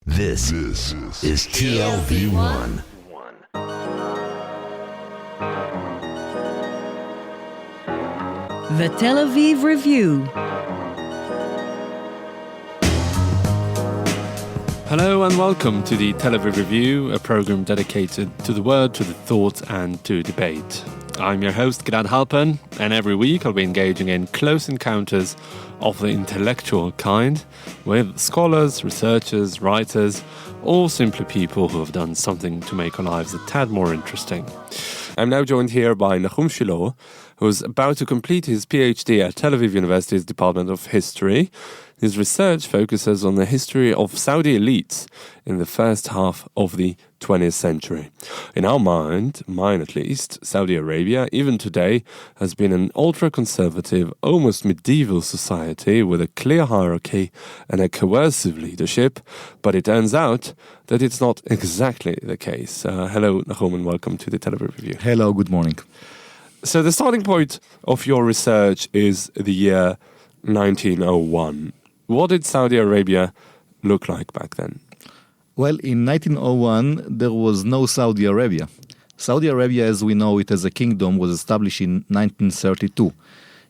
This is TLV1. The Tel Aviv Review. Hello and welcome to the Tel Aviv Review, a program dedicated to the word, to the thought and to debate. I'm your host, Gilad Halpern, and every week I'll be engaging in close encounters of the intellectual kind with scholars, researchers, writers, or simply people who have done something to make our lives a tad more interesting. I'm now joined here by Nachum Shiloh, who's about to complete his PhD at Tel Aviv University's Department of History. His research focuses on the history of Saudi elites in the first half of the 20th century. In our mine at least, Saudi Arabia, even today, has been an ultra-conservative, almost medieval society with a clear hierarchy and a coercive leadership, but it turns out that it's not exactly the case. Hello, Nachum, and welcome to the Tel Aviv Review. Hello, good morning. So the starting point of your research is the year 1901. What did Saudi Arabia look like back then? Well, in 1901, there was no Saudi Arabia. Saudi Arabia, as we know it as a kingdom, was established in 1932.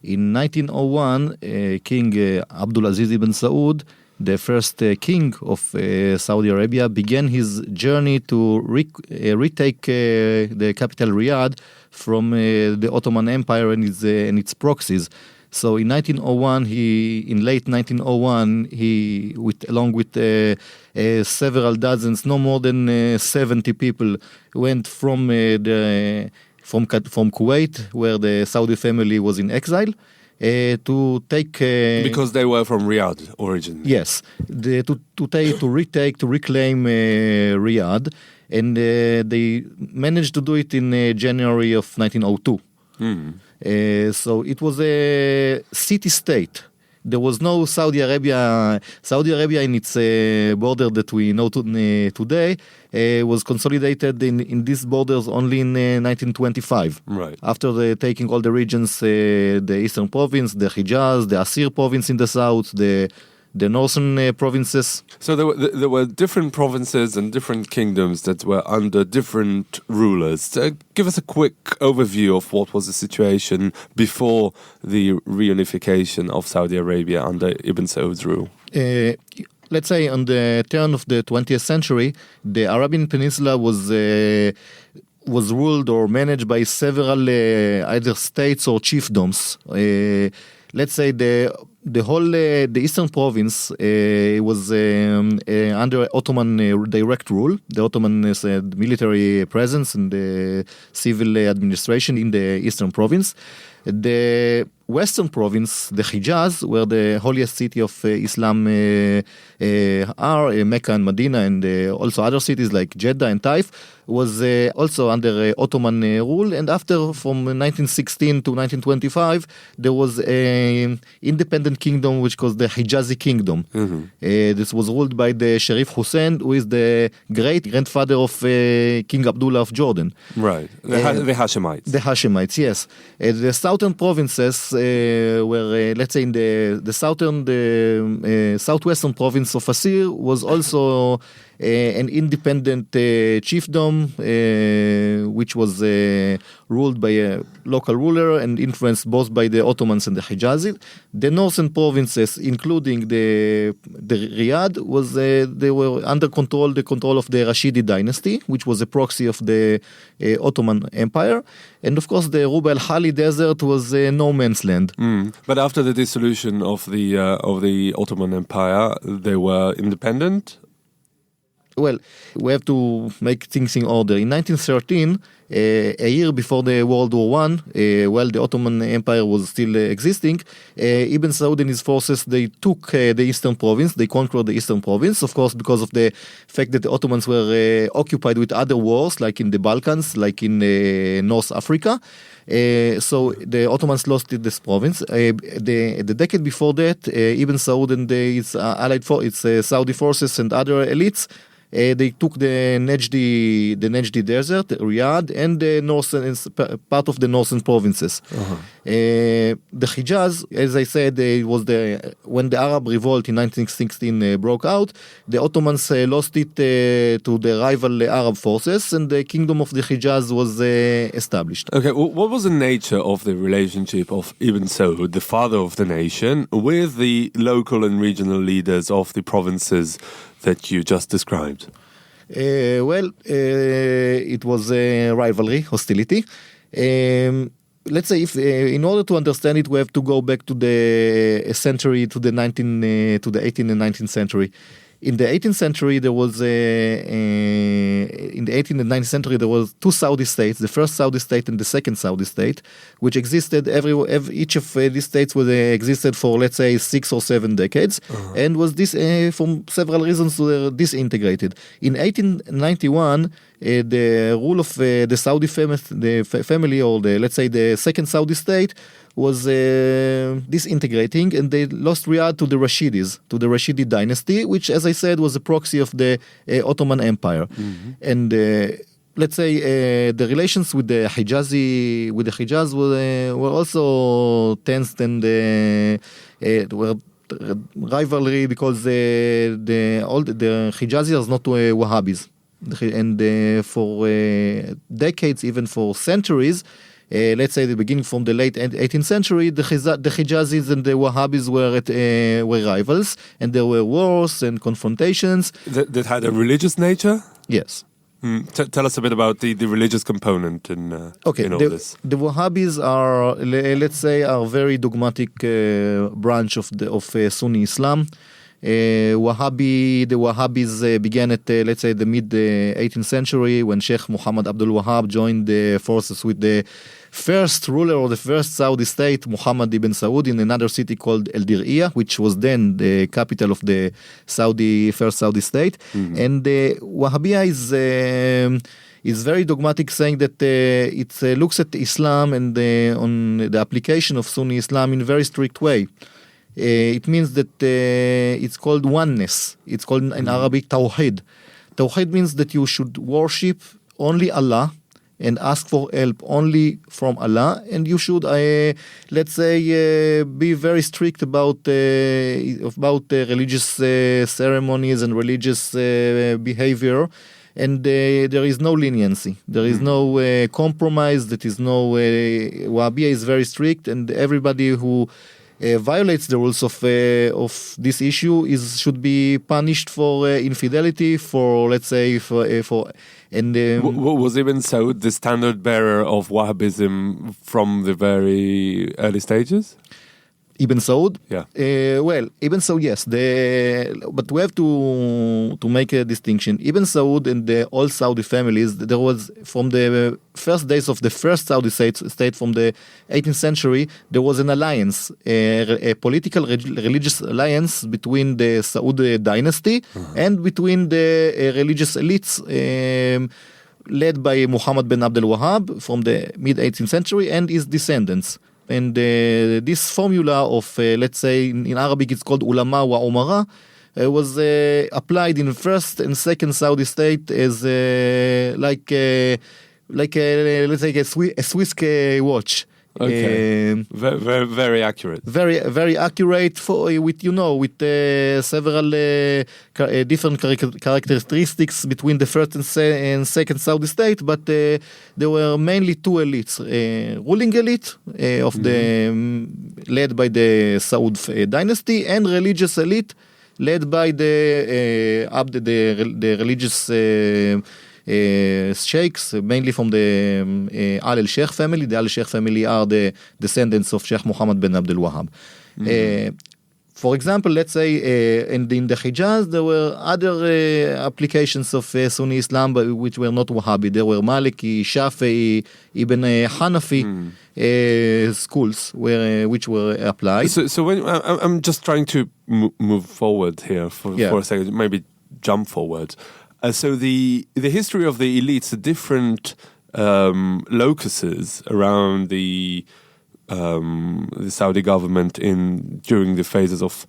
In 1901, King Abdulaziz ibn Saud, the first king of Saudi Arabia, began his journey to retake the capital Riyadh from the Ottoman Empire and its proxies. So in 1901, in late 1901, along with several dozens, no more than 70 people, went from Kuwait, where the Saudi family was in exile, to take because they were from Riyadh originally. Yes, to reclaim Riyadh, and they managed to do it in January of 1902. So it was a city-state. There was no Saudi Arabia. Saudi Arabia in its border that we know today was consolidated in these borders only in 1925. Right. After taking all the regions, the Eastern Province, the Hijaz, the Asir Province in the south, the northern provinces. So there were different provinces and different kingdoms that were under different rulers. Give us a quick overview of what was the situation before the reunification of Saudi Arabia under Ibn Saud's rule. Let's say on the turn of the 20th century, the Arabian Peninsula was ruled or managed by several either states or chiefdoms. Let's say the Eastern Province was under Ottoman direct rule. The Ottoman military presence and the civil administration in the Eastern Province. The Western Province, the Hijaz, where the holiest city of Islam are, Mecca and Medina, and also other cities like Jeddah and Taif, was also under Ottoman rule. And after, from 1916 to 1925, there was an independent kingdom which was the Hijazi Kingdom. Mm-hmm. This was ruled by the Sharif Hussein, who is the great-grandfather of King Abdullah of Jordan. Right, the Hashemites. The Hashemites, yes. The southern provinces were, let's say, in the southwestern province of Asir was also an independent chiefdom, which was ruled by a local ruler and influenced both by the Ottomans and the Hijazi. The northern provinces, including the Riyadh, they were under the control of the Rashidi dynasty, which was a proxy of the Ottoman Empire. And of course, the Rub al-Khali desert was no man's land. But after the dissolution of the Ottoman Empire, they were independent. Well, we have to make things in order. In 1913, a year before the World War I, while the Ottoman Empire was still existing, Ibn Saud and his forces, they took the Eastern Province. They conquered the Eastern Province, of course, because of the fact that the Ottomans were occupied with other wars, like in the Balkans, like in North Africa. So the Ottomans lost this province. The decade before that, Ibn Saud and its allied its Saudi forces and other elites They took the Najdi Desert, Riyadh, and the northern part of the northern provinces. The Hijaz, as I said, it was when the Arab Revolt in 1916 broke out, the Ottomans lost it to the rival Arab forces, and the Kingdom of the Hijaz was established. Okay, well, what was the nature of the relationship of Ibn Saud, the father of the nation, with the local and regional leaders of the provinces that you just described? It was a rivalry, hostility. Let's say, if in order to understand it, we have to go back to the 18th and 19th century. In the 18th century, there was in the 18th and 19th century, there was two Saudi states, the first Saudi state and the second Saudi state, which existed each of these states existed for, let's say, 6 or 7 decades, and was from several reasons were disintegrated. In 1891, the rule of the Saudi family, or let's say the second Saudi state, was disintegrating, and they lost Riyadh to the Rashidis, to the Rashidi dynasty, which, as I said, was a proxy of the Ottoman Empire. And let's say the relations with the Hijaz were also tense, and were rivalry, because the Hijazis are not Wahhabis, and for decades, even for centuries. Let's say the beginning from the late 18th century, the Hijazis and the Wahhabis were rivals, and there were wars and confrontations. That had a religious nature? Yes. Tell us a bit about the religious component in all this. The Wahhabis are, let's say, are very dogmatic branch of Sunni Islam. The Wahhabis began at, let's say, the mid-18th century, when Sheikh Muhammad Abdul Wahhab joined the forces with the first ruler of the first Saudi state, Muhammad ibn Saud, in another city called El Dir'iyah, which was then the capital of the first Saudi state. And the Wahhabiyah is very dogmatic, saying that it looks at Islam and on the application of Sunni Islam in a very strict way. It means that it's called oneness. It's called in Arabic Tawhid. Tawhid means that you should worship only Allah and ask for help only from Allah, and you should, let's say, be very strict about religious ceremonies and religious behavior. And there is no leniency. There is no compromise. That is no. Wahhabiyah is very strict, and everybody who violates the rules of this issue should be punished for infidelity, for, let's say, and was Ibn Saud the standard bearer of Wahhabism from the very early stages? Ibn Saud? Yeah. Ibn Saud, yes. But we have to make a distinction. Ibn Saud and the all Saudi families, there was, from the first days of the first Saudi state from the 18th century, there was an alliance, a political religious alliance between the Saud dynasty and between the religious elites led by Muhammad bin Abdul Wahhab from the mid-18th century and his descendants. And this formula of, let's say, in Arabic it's called ulama wa umara, was applied in first and second Saudi state as let's say a Swiss watch. Okay. Very, very accurate. Very, very accurate with several different characteristics between the first and second Saudi state, but there were mainly two elites: ruling elite led by the Saud dynasty, and religious elite led by the religious sheikhs, mainly from the Al al-Sheikh family. The Al al-Sheikh family are the descendants of Sheikh Muhammad bin Abdul Wahhab. For example, let's say in the Hijaz, there were other applications of Sunni Islam, but which were not Wahhabi. There were Maliki, Shafi'i, Ibn Hanafi schools which were applied. So when I'm just trying to move forward here for a second, maybe jump forward. So the history of the elites, the different locuses around the the Saudi government during the phases of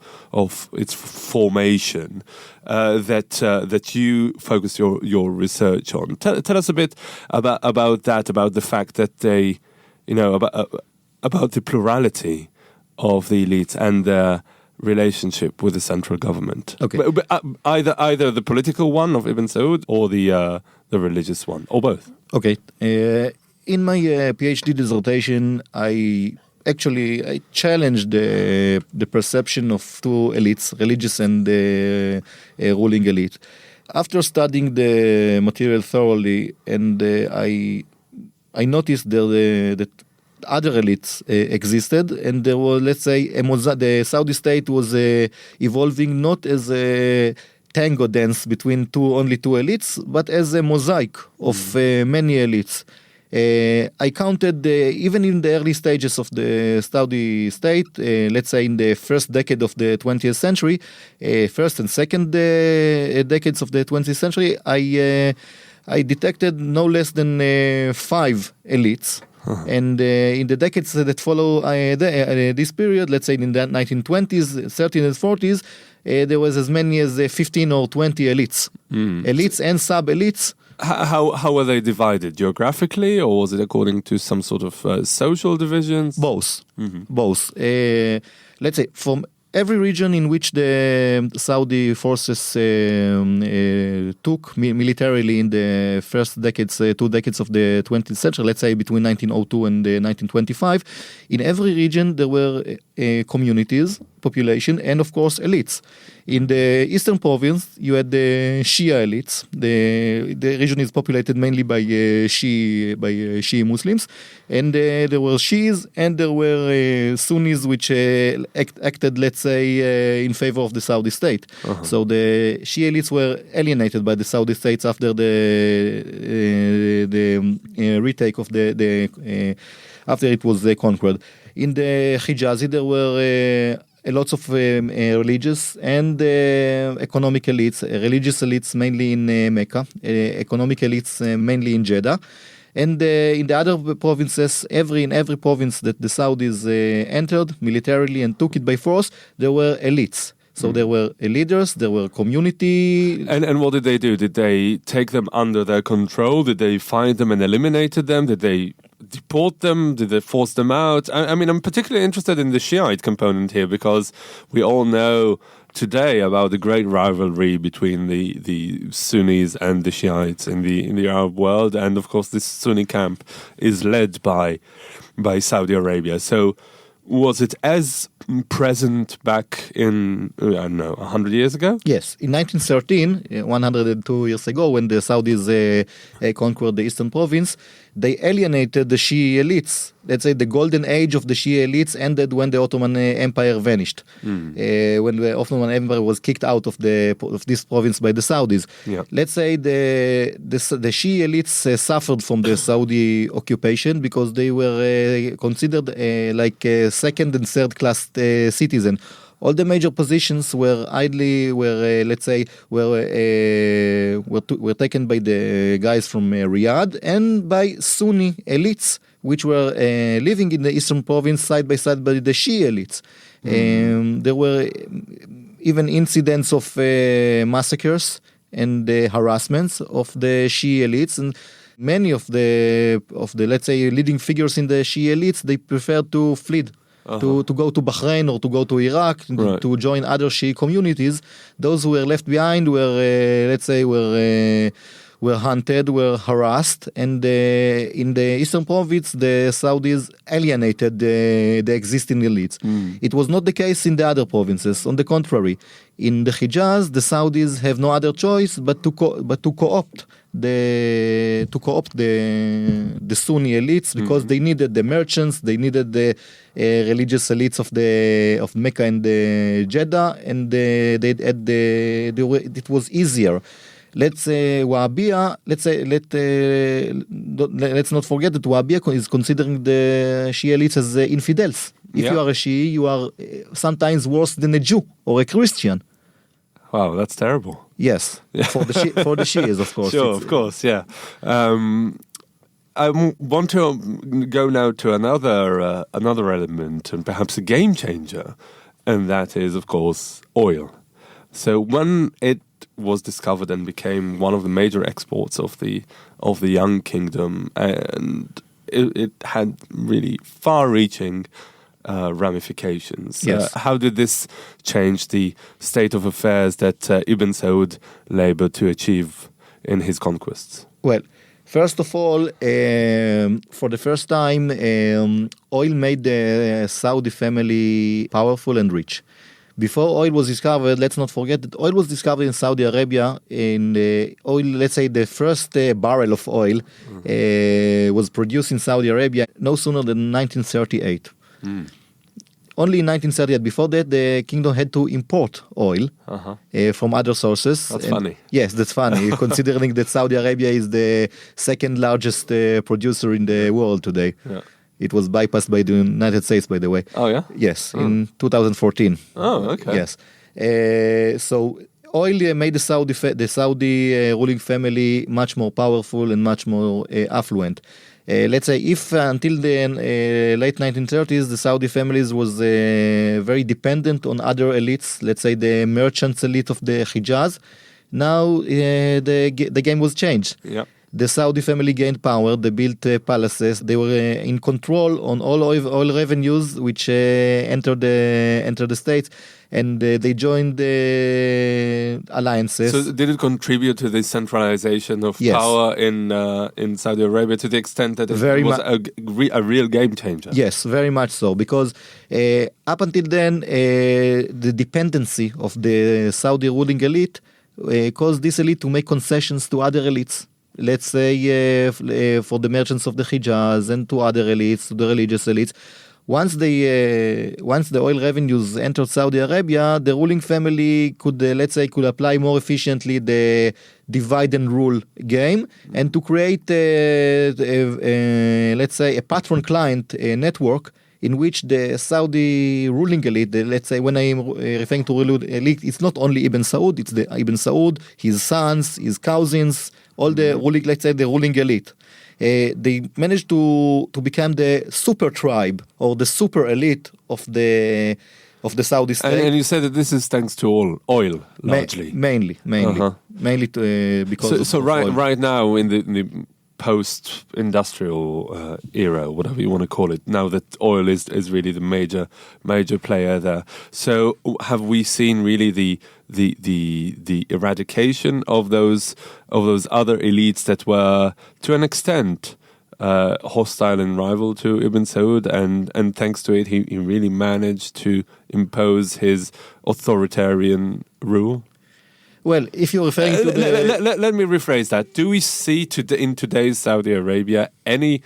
its formation that you focus your research on. Tell us a bit about that, about the fact that they, about the plurality of the elites and their relationship with the central government. Okay. But either the political one of Ibn Saud or the religious one, or both. Okay. In my PhD dissertation, I challenged the perception of two elites, religious and ruling elite. After studying the material thoroughly, and I noticed that other elites existed, and there was, let's say, the Saudi state was evolving not as a tango dance between only two elites, but as a mosaic of many elites. I counted, even in the early stages of the Saudi state, let's say in the first decade of the 20th century, first and second decades of the 20th century, I detected no less than 5 elites. And in the decades that follow this period, let's say in the 1920s, 30s, and 40s, there was as many as 15 or 20 elites. Elites and sub-elites. How were they divided? Geographically, or was it according to some sort of social divisions? Both. Both. Let's say from every region in which the Saudi forces took militarily in the first decades, 2 decades of the 20th century, let's say between 1902 and 1925, in every region there were communities, population, and of course elites. In the eastern province, you had the Shia elites. The region is populated mainly by Shia Muslims, and there were Shias and there were Sunnis, which acted, let's say, in favor of the Saudi state. So the Shia elites were alienated by the Saudi states after the retake of after it was conquered. In the Hijazi, there were lots of religious and economic elites, religious elites mainly in Mecca, economic elites mainly in Jeddah. And in the other provinces, in every province that the Saudis entered militarily and took it by force, there were elites. So there were leaders, there were community. And what did they do? Did they take them under their control? Did they find them and eliminated them? Did they deport them? Did they force them out? I mean, I'm particularly interested in the Shiite component here because we all know today about the great rivalry between the Sunnis and the Shiites in the Arab world. And of course, this Sunni camp is led by Saudi Arabia. So was it as present back in, I don't know, 100 years ago? Yes. In 1913, 102 years ago, when the Saudis conquered the eastern province, they alienated the Shia elites. Let's say the golden age of the Shia elites ended when the Ottoman Empire vanished. When the Ottoman Empire was kicked out of this province by the Saudis. Yeah. Let's say the Shia elites suffered from the Saudi occupation because they were considered like second and third class citizen. All the major positions were taken by the guys from Riyadh and by Sunni elites, which were living in the eastern province side by side by the Shia elites. There were even incidents of massacres and harassments of the Shia elites, and many of the let's say leading figures in the Shia elites, they preferred to flee. To go to Bahrain or to go to Iraq, right, to join other Shia communities. Those who were left behind were hunted, were harassed, and in the eastern province, the Saudis alienated the existing elites. It was not the case in the other provinces. On the contrary, in the Hijaz, the Saudis have no other choice but to co-opt the Sunni elites, because they needed the merchants, they needed the religious elites of Mecca and Jeddah, and it was easier. Let's Wahhabiyya. Let's not forget that Wahhabiyya is considering the Shia elites as infidels. If you are a Shia, you are sometimes worse than a Jew or a Christian. Wow, that's terrible. Yes, for the Shias, of course. Sure, of course, yeah. want to go now to another element and perhaps a game changer, and that is, of course, oil. So when it was discovered and became one of the major exports of the Young Kingdom, and it had really far-reaching ramifications. Yes. How did this change the state of affairs that Ibn Saud labored to achieve in his conquests? Well, first of all, for the first time, oil made the Saudi family powerful and rich. Before oil was discovered, let's not forget that oil was discovered in Saudi Arabia. Let's say the first barrel of oil was produced in Saudi Arabia no sooner than 1938. Only in 1938. Before that, the kingdom had to import oil from other sources. That's funny. Yes, that's funny, considering that Saudi Arabia is the second largest producer in the world today. Yeah. It was bypassed by the United States, by the way. Oh, yeah? Yes, in 2014. Oh, okay. Yes. So oil made the Saudi ruling family much more powerful and much more affluent. Let's say if until the late 1930s, the Saudi families was very dependent on other elites, let's say the merchants elite of the Hijaz. Now the game was changed. Yeah. The Saudi family gained power. They built palaces. They were in control on all oil revenues, which entered the states, and they joined alliances. So did it contribute to the centralization of power in Saudi Arabia to the extent that it was a real game changer? Yes, very much so. Because up until then, the dependency of the Saudi ruling elite caused this elite to make concessions to other elites. Let's say for the merchants of the Hijaz and to other elites, to the religious elites. Once the oil revenues entered Saudi Arabia, the ruling family could apply more efficiently the divide and rule game, and to create let's say a patron-client network in which the Saudi ruling elite, let's say when I'm referring to ruling elite, it's not only Ibn Saud, it's the Ibn Saud, his sons, his cousins, all the ruling, let's say the ruling elite. They managed to become the super tribe or the super elite of the Saudi state. And you said that this is thanks to oil, largely. Mainly because of oil. Right now in the post-industrial era, whatever you want to call it, now that oil is really the major player there. So have we seen really the eradication of those other elites that were to an extent hostile and rival to Ibn Saud, and thanks to it he really managed to impose his authoritarian rule? Well, if you're referring to let me rephrase that. Do we see in today's Saudi Arabia any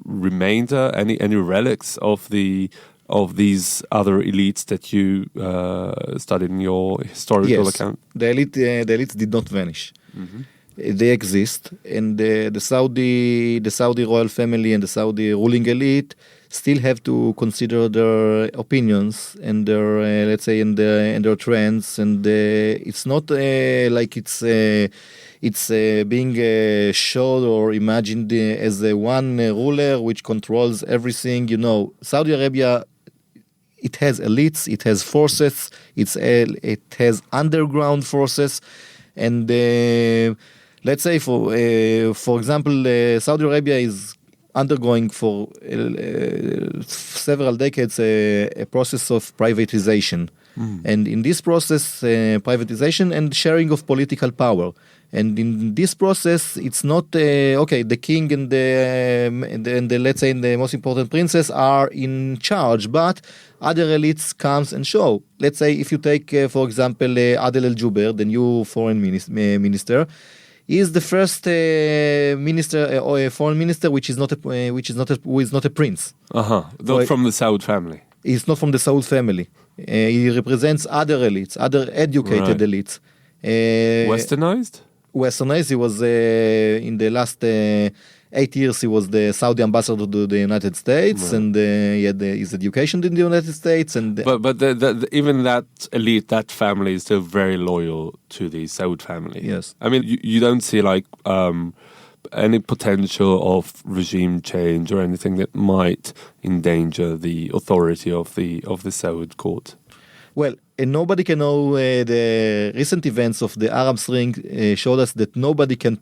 remainder, any relics of these other elites that you studied in your historical account? The elites did not vanish. Mm-hmm. They exist, and the Saudi royal family and the Saudi ruling elite still have to consider their opinions and their let's say and their trends, and it's not like it's being showed or imagined as one ruler which controls everything. You know, Saudi Arabia, it has elites, it has forces, it has underground forces, and let's say for example, Saudi Arabia is undergoing for several decades a process of privatization. And in this process, privatization and sharing of political power. And in this process, it's not the king and the let's say the most important princess are in charge, but other elites comes and show. Let's say if you take, for example, Adel Al-Jubeir, the new foreign minister. He is the first minister or a foreign minister who is not a prince. Not from the Saud family. He's not from the Saud family. He represents other elites, other educated elites. Westernized? Westernized. He was in the last 8 years. He was the Saudi ambassador to the United States, and he had his education in the United States. And but even that elite, that family, is still very loyal to the Saud family. Yes, I mean you don't see like any potential of regime change or anything that might endanger the authority of the Saud court? Well, nobody can know. The recent events of the Arab Spring showed us that nobody can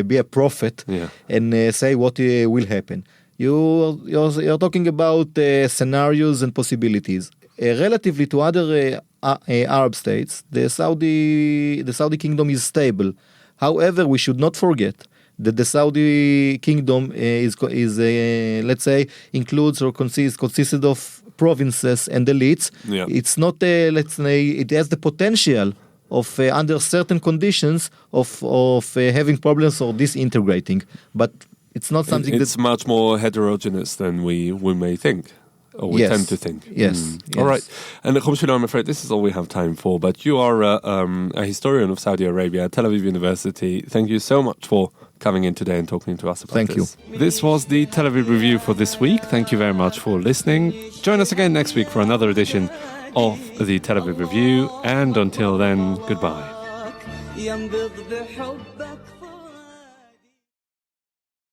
be a prophet and say what will happen. You're talking about scenarios and possibilities. Relatively to other Arab states, the Saudi kingdom is stable. However, we should not forget that the Saudi kingdom is let's say, includes or consisted of provinces and elites. Yeah. It's not, let's say, it has the potential of under certain conditions of having problems or disintegrating, but it's not something it's much more heterogeneous than we may think. Or we tend to think. Yes. All right. And Nachum Shiloh, I'm afraid this is all we have time for, but you are a historian of Saudi Arabia at Tel Aviv University. Thank you so much for coming in today and talking to us about this. Thank you. This was the Tel Aviv Review for this week. Thank you very much for listening. Join us again next week for another edition of the Tel Aviv Review. And until then, goodbye.